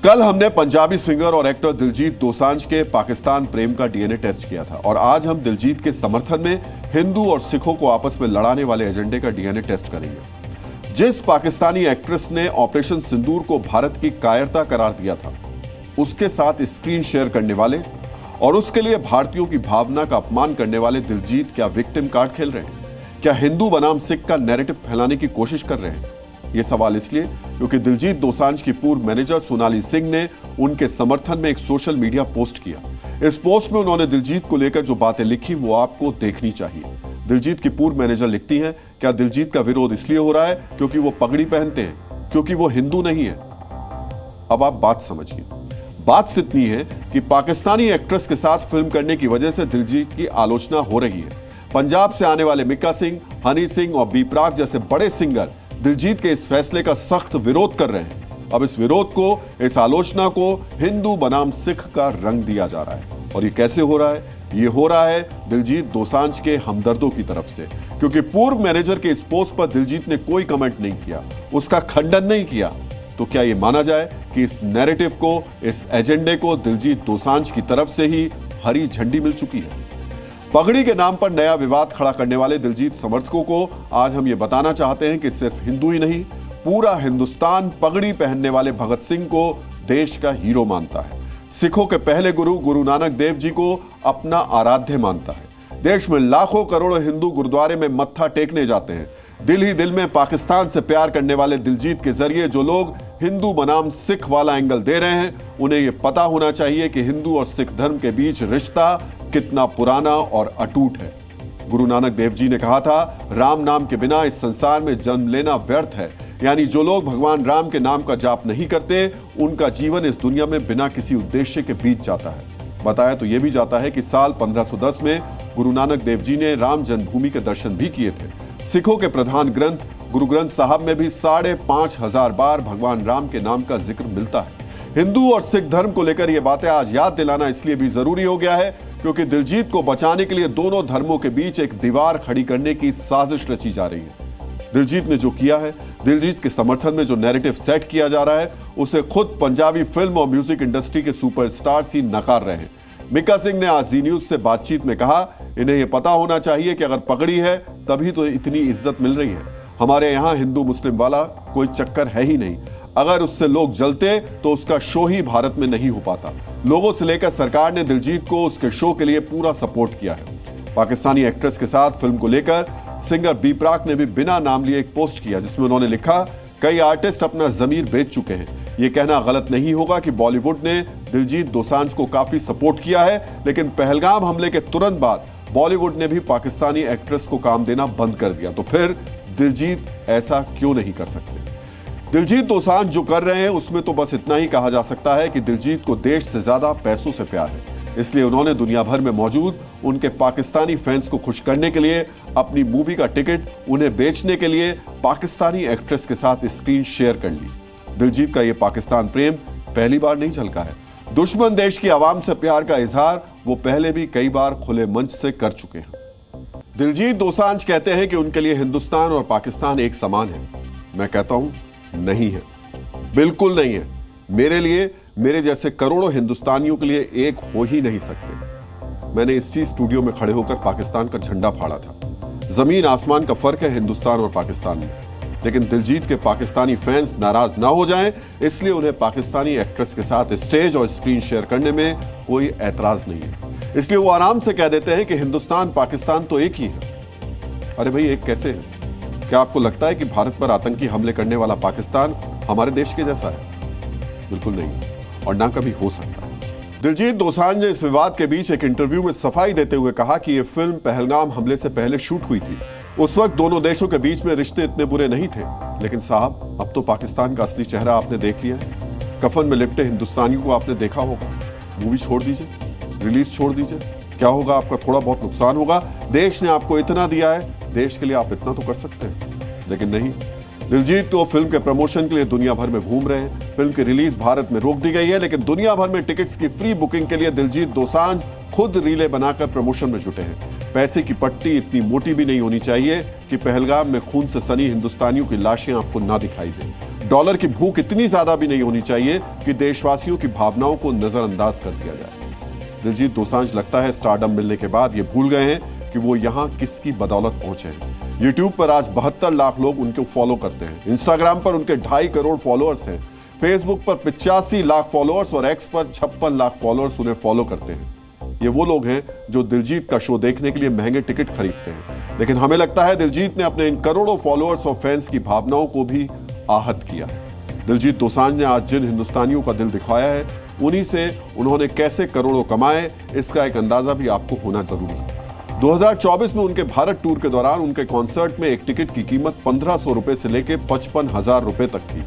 कल हमने पंजाबी सिंगर और एक्टर दिलजीत दोसांझ के पाकिस्तान प्रेम का डीएनए टेस्ट किया था और आज हम दिलजीत के समर्थन में हिंदू और सिखों को आपस में लड़ाने वाले एजेंडे का डीएनए टेस्ट करेंगे। जिस पाकिस्तानी एक्ट्रेस ने ऑपरेशन सिंदूर को भारत की कायरता करार दिया था, उसके साथ स्क्रीन शेयर करने वाले और उसके लिए भारतीयों की भावना का अपमान करने वाले दिलजीत क्या विक्टिम कार्ड खेल रहे हैं? क्या हिंदू बनाम सिख का नैरेटिव फैलाने की कोशिश कर रहे हैं? ये सवाल इसलिए क्योंकि दिलजीत दोसांझ की पूर्व मैनेजर सोनाली सिंह ने उनके समर्थन में एक सोशल मीडिया पोस्ट किया। इस पोस्ट में उन्होंने दिलजीत को लेकर जो बातें लिखी वो आपको देखनी चाहिए। दिलजीत की पूर्व मैनेजर लिखती हैं, क्या दिलजीत का विरोध इसलिए हो रहा है क्योंकि वो पगड़ी पहनते हैं, क्योंकि वो हिंदू नहीं है? अब आप बात समझिए। बात इतनी है कि पाकिस्तानी एक्ट्रेस के साथ फिल्म करने की वजह से दिलजीत की आलोचना हो रही है। पंजाब से आने वाले मिक्का सिंह, हनी सिंह और बी प्राक जैसे बड़े सिंगर दिलजीत के इस फैसले का सख्त विरोध कर रहे हैं। अब इस विरोध को, इस आलोचना को हिंदू बनाम सिख का रंग दिया जा रहा है। और ये कैसे हो रहा है? ये हो रहा है दिलजीत दोसांझ के हमदर्दों की तरफ से, क्योंकि पूर्व मैनेजर के इस पोस्ट पर दिलजीत ने कोई कमेंट नहीं किया, उसका खंडन नहीं किया। तो क्या ये माना जाए कि इस नैरेटिव को, इस एजेंडे को दिलजीत दोसांझ की तरफ से ही हरी झंडी मिल चुकी है? पगड़ी के नाम पर नया विवाद खड़ा करने वाले दिलजीत समर्थकों को आज हम ये बताना चाहते हैं कि सिर्फ हिंदू ही नहीं, पूरा हिंदुस्तान पगड़ी पहनने वाले भगत सिंह को देश का हीरो मानता है। सिखों के पहले गुरु गुरु नानक देव जी को अपना आराध्य मानता है। देश में लाखों करोड़ों हिंदू गुरुद्वारे में मत्था टेकने जाते हैं। दिल ही दिल में पाकिस्तान से प्यार करने वाले दिलजीत के जरिए जो लोग हिंदू बनाम सिख वाला एंगल दे रहे हैं, उन्हें यह पता होना चाहिए कि हिंदू और सिख धर्म के बीच रिश्ता कितना पुराना और अटूट है। गुरु नानक देव जी ने कहा था, राम नाम के बिना इस संसार में जन्म लेना व्यर्थ है। यानी जो लोग भगवान राम के नाम का जाप नहीं करते, उनका जीवन इस दुनिया में बिना किसी उद्देश्य के बीत जाता है। बताया तो यह भी जाता है कि साल 1510 में गुरु नानक देव जी ने राम जन्मभूमि के दर्शन भी किए थे। सिखों के प्रधान ग्रंथ गुरु ग्रंथ साहब में भी 5,500 बार भगवान राम के नाम का जिक्र मिलता है। हिंदू और सिख धर्म को लेकर यह बातें आज याद दिलाना इसलिए भी जरूरी हो गया है क्योंकि दिलजीत को बचाने के लिए दोनों धर्मों के बीच एक दीवार खड़ी करने की साजिश रची जा रही है। दिलजीत ने जो किया है, दिलजीत के समर्थन में जो नैरेटिव सेट किया जा रहा है, उसे खुद पंजाबी फिल्म और म्यूजिक इंडस्ट्री के सुपरस्टार्स ही नकार रहे हैं। मिक्का सिंह ने आज जी न्यूज से बातचीत में कहा, इन्हें यह पता होना चाहिए कि अगर पगड़ी है तभी तो इतनी इज्जत मिल रही है। हमारे यहाँ हिंदू मुस्लिम वाला कोई चक्कर है ही नहीं। अगर उससे लोग जलते तो उसका शो ही भारत में नहीं हो पाता। लोगों से लेकर सरकार ने दिलजीत को उसके शो के लिए पूरा सपोर्ट किया है। पाकिस्तानी एक्ट्रेस के साथ फिल्म को लेकर सिंगर बी प्राक ने भी बिना नाम लिए एक पोस्ट किया जिसमें उन्होंने लिखा, कई आर्टिस्ट अपना जमीर बेच चुके हैं। यह कहना गलत नहीं होगा कि बॉलीवुड ने दिलजीत दोसांझ को काफी सपोर्ट किया है, लेकिन पहलगाम हमले के तुरंत बाद बॉलीवुड ने भी पाकिस्तानी एक्ट्रेस को काम देना बंद कर दिया। तो फिर दिलजीत ऐसा क्यों नहीं कर सकते? दिलजीत दोसांझ जो कर रहे हैं उसमें तो बस इतना ही कहा जा सकता है कि दिलजीत को देश से ज्यादा पैसों से प्यार है। इसलिए उन्होंने दुनिया भर में मौजूद उनके पाकिस्तानी फैंस को खुश करने के लिए अपनी मूवी का टिकट उन्हें बेचने के लिए पाकिस्तानी एक्ट्रेस के साथ स्क्रीन शेयर कर ली। दिलजीत का यह पाकिस्तान प्रेम पहली बार नहीं झलका है। दुश्मन देश की आवाम से प्यार का इजहार वो पहले भी कई बार खुले मंच से कर चुके हैं। दिलजीत दोसांझ कहते हैं कि उनके लिए हिंदुस्तान और पाकिस्तान एक समान है। मैं कहता हूं नहीं है, बिल्कुल नहीं है। मेरे लिए, मेरे जैसे करोड़ों हिंदुस्तानियों के लिए एक हो ही नहीं सकते। मैंने इसी स्टूडियो में खड़े होकर पाकिस्तान का झंडा फाड़ा था। जमीन आसमान का फर्क है हिंदुस्तान और पाकिस्तान में। लेकिन दिलजीत के पाकिस्तानी फैंस नाराज ना हो जाएं, इसलिए उन्हें पाकिस्तानी एक्ट्रेस के साथ स्टेज और स्क्रीन शेयर करने में कोई ऐतराज नहीं है। इसलिए वो आराम से कह देते हैं कि हिंदुस्तान पाकिस्तान तो एक ही है। अरे भाई, एक कैसे है? क्या आपको लगता है कि भारत पर आतंकी हमले करने वाला पाकिस्तान हमारे देश के जैसा है? बिल्कुल नहीं, और ना कभी हो सकता है। दिलजीत दोसांझ ने इस विवाद के बीच एक इंटरव्यू में सफाई देते हुए कहा कि यह फिल्म पहलगाम हमले से पहले शूट हुई थी। उस वक्त दोनों देशों के बीच में रिश्ते इतने बुरे नहीं थे। लेकिन साहब, अब तो पाकिस्तान का असली चेहरा आपने देख लिया है। कफन में लिपटे हिंदुस्तानियों को आपने देखा होगा। मूवी छोड़ दीजिए, रिलीज छोड़ दीजिए, क्या होगा? आपका थोड़ा बहुत नुकसान होगा। देश ने आपको इतना दिया है, देश के लिए आप इतना तो कर सकते हैं। लेकिन नहीं, दिलजीत तो फिल्म के प्रमोशन के लिए दुनिया भर में घूम रहे हैं। फिल्म की रिलीज भारत में रोक दी गई है, लेकिन दुनिया भर में टिकट्स की फ्री बुकिंग के लिए दिलजीत दोसांझ खुद रीले बनाकर प्रमोशन में जुटे हैं। पैसे की पट्टी इतनी मोटी भी नहीं होनी चाहिए कि पहलगाम में खून से सनी हिंदुस्तानियों की लाशें आपको ना दिखाई दें। डॉलर की भूख इतनी ज्यादा भी नहीं होनी चाहिए कि देशवासियों की भावनाओं को नजरअंदाज कर दिया जाए। दिलजीत दोसांझ लगता है स्टारडम मिलने के बाद ये भूल गए हैं कि वो यहां किसकी बदौलत पहुंचे हैं। यूट्यूब पर आज 72 लाख लोग उनको फॉलो करते हैं। इंस्टाग्राम पर उनके 2.5 करोड़ फॉलोअर्स हैं। फेसबुक पर 85 लाख फॉलोअर्स और एक्स पर 56 लाख फॉलोअर्स उन्हें फॉलो करते हैं। ये वो लोग हैं जो दिलजीत का शो देखने के लिए महंगे टिकट खरीदते हैं। लेकिन हमें लगता है दिलजीत ने अपने इन करोड़ों फॉलोअर्स और फैंस की भावनाओं को भी आहत किया है। दिलजीत दोसांझ ने आज जिन हिंदुस्तानियों का दिल दिखाया है, उन्हीं से उन्होंने कैसे करोड़ों कमाए, इसका एक अंदाजा भी आपको होना जरूरी है। 2024 में उनके भारत टूर के दौरान उनके कॉन्सर्ट में एक टिकट की कीमत 1500 रुपए से लेकर 55,000 रुपए तक थी।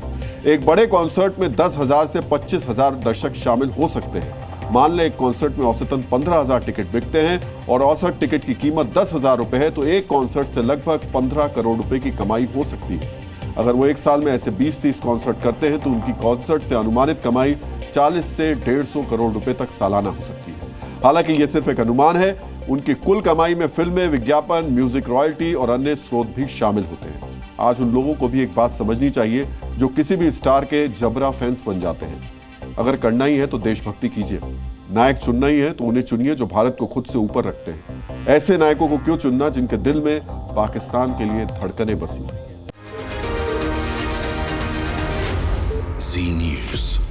एक बड़े कॉन्सर्ट में 10,000 से 25,000 दर्शक शामिल हो सकते हैं। मान लें एक कॉन्सर्ट में औसतन 15,000 टिकट बिकते हैं और औसत टिकट की कीमत 10,000 रुपए है, तो एक कॉन्सर्ट से लगभग 15 करोड़ रुपए की कमाई हो सकती है। अगर वो एक साल में ऐसे 20-30 कॉन्सर्ट करते हैं तो उनकी कॉन्सर्ट से अनुमानित कमाई 40 से 150 करोड़ रुपए तक सालाना हो सकती है। हालांकि ये सिर्फ एक अनुमान है। उनकी कुल कमाई में फिल्में, विज्ञापन, म्यूजिक रॉयल्टी और अन्य स्रोत भी शामिल होते हैं। आज उन लोगों को भी एक बात समझनी चाहिए जो किसी भी स्टार के जबरा फैंस बन जाते हैं। अगर करना ही है तो देशभक्ति कीजिए। नायक चुनना ही है तो उन्हें चुनिए जो भारत को खुद से ऊपर रखते हैं। ऐसे नायकों को क्यों चुनना जिनके दिल में पाकिस्तान के लिए धड़कनें बसी। Zee News.